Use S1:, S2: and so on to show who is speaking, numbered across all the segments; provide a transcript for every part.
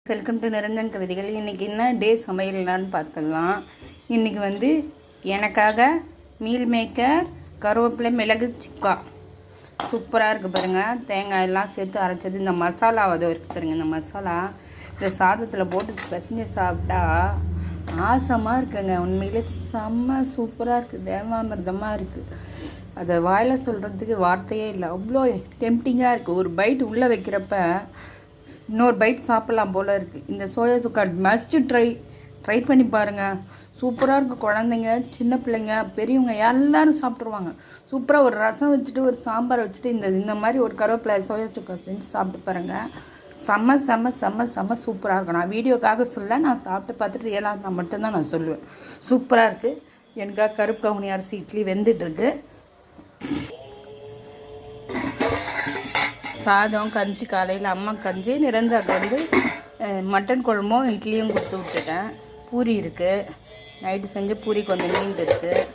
S1: Welcome to Niranjan கவிதைகள். இன்றைக்கி என்ன டே சமையலான்னு பார்த்துடலாம். இன்றைக்கி வந்து எனக்காக மீல் மேக்கர், கருவேப்பிலை, மிளகு சிக்கா சூப்பராக இருக்குது பாருங்கள். தேங்காய் எல்லாம் சேர்த்து அரைச்சது. இந்த மசாலா அதை இருக்குது பாருங்கள். இந்த மசாலா இந்த சாதத்தில் போட்டு பிசைஞ்சு சாப்பிட்டா ஆசமாக இருக்குங்க. உண்மையிலே செம்ம சூப்பராக இருக்குது, தேவாமிர்தமாக இருக்குது. அதை வாயில் சொல்கிறதுக்கு வார்த்தையே இல்லை. அவ்வளோ டெம்டிங்காக இருக்குது. ஒரு பைட் உள்ளே வைக்கிறப்ப இன்னொரு பைட் சாப்பிட்லாம் போல் இருக்குது. இந்த சோயா சுக்கா மஸ்ட்டு ட்ரை பண்ணி பாருங்கள். சூப்பராக இருக்குது. குழந்தைங்க, சின்ன பிள்ளைங்க, பெரியவங்க எல்லோரும் சாப்பிட்ருவாங்க. சூப்பராக ஒரு ரசம் வச்சுட்டு ஒரு சாம்பார் வச்சுட்டு இந்த மாதிரி ஒரு கருவேப்பிலை சோயா சுக்கா செஞ்சு சாப்பிட்டு பாருங்கள். செம்ம செம்ம செம்ம செம்ம சூப்பராக இருக்கும். நான் வீடியோக்காக சொல்ல, நான் சாப்பிட்டு பார்த்துட்டு ரியலாக இருந்தால் மட்டும்தான் நான் சொல்லுவேன். சூப்பராக இருக்குது. எனக்காக கருப்பு கவுனி அரிசி இட்லி வெந்துட்டுருக்கு. சாதம், கஞ்சி, காலையில் அம்மா கஞ்சி, நிரந்தாக்கு வந்து மட்டன் குழம்பும் இட்லியும் கொடுத்து விட்டுட்டேன். பூரி இருக்குது, நைட்டு செஞ்ச பூரி கொஞ்சம் மீண்டு இருக்குது.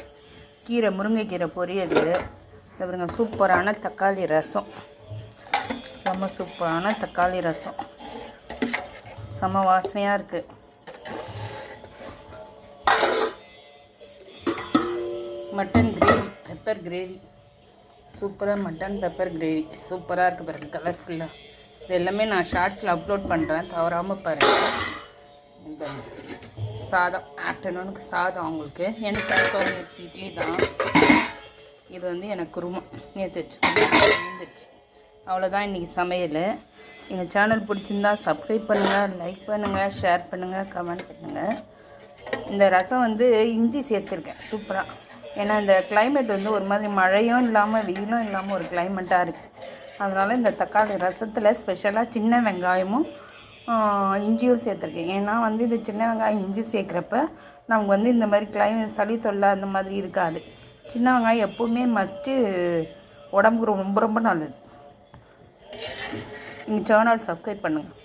S1: கீரை, முருங்கைக்கீரை பொரியல். பாருங்க, சூப்பரான தக்காளி ரசம், செம்ம சூப்பரான தக்காளி ரசம், செம்ம வாசனையாக இருக்குது. மட்டன் கிரேவி, பெப்பர் கிரேவி, சூப்பராக மட்டன் பெப்பர் கிரேவி சூப்பராக இருக்குது பாருங்கள், கலர்ஃபுல்லாக. இது எல்லாமே நான் ஷார்ட்ஸில் அப்லோட் பண்ணுறேன், தவறாமல் பாருங்கள். சாதம், ஆஃப்டர்நூனுக்கு சாதம் அவங்களுக்கு. எனக்கு இட்லி தான். இது வந்து எனக்கு குருமா நேற்று வச்சு அவ்வளோதான் இன்றைக்கி சமையல். எங்கள் சேனல் பிடிச்சிருந்தா சப்ஸ்கிரைப் பண்ணுங்கள், லைக் பண்ணுங்கள், ஷேர் பண்ணுங்கள், கமெண்ட் பண்ணுங்கள். இந்த ரசம் வந்து இஞ்சி சேர்த்துருக்கேன் சூப்பராக. ஏன்னா இந்த கிளைமேட் வந்து ஒரு மாதிரி மழையும் இல்லாமல் வெயிலும் இல்லாமல் ஒரு கிளைமேட்டாக இருக்குது. அதனால் இந்த தக்காளி ரசத்தில் ஸ்பெஷலாக சின்ன வெங்காயமும் இஞ்சியும் சேர்த்துருக்கேன். ஏன்னா வந்து இது சின்ன வெங்காயம் இஞ்சி சேர்க்குறப்ப நமக்கு வந்து இந்த மாதிரி சளி தொல்லை அந்த மாதிரி இருக்காது. சின்ன வெங்காயம் எப்போவுமே மஸ்ட்டு, உடம்புக்கு ரொம்ப ரொம்ப நல்லது. எங்கள் சேனல் சப்ஸ்கிரைப் பண்ணுங்கள்.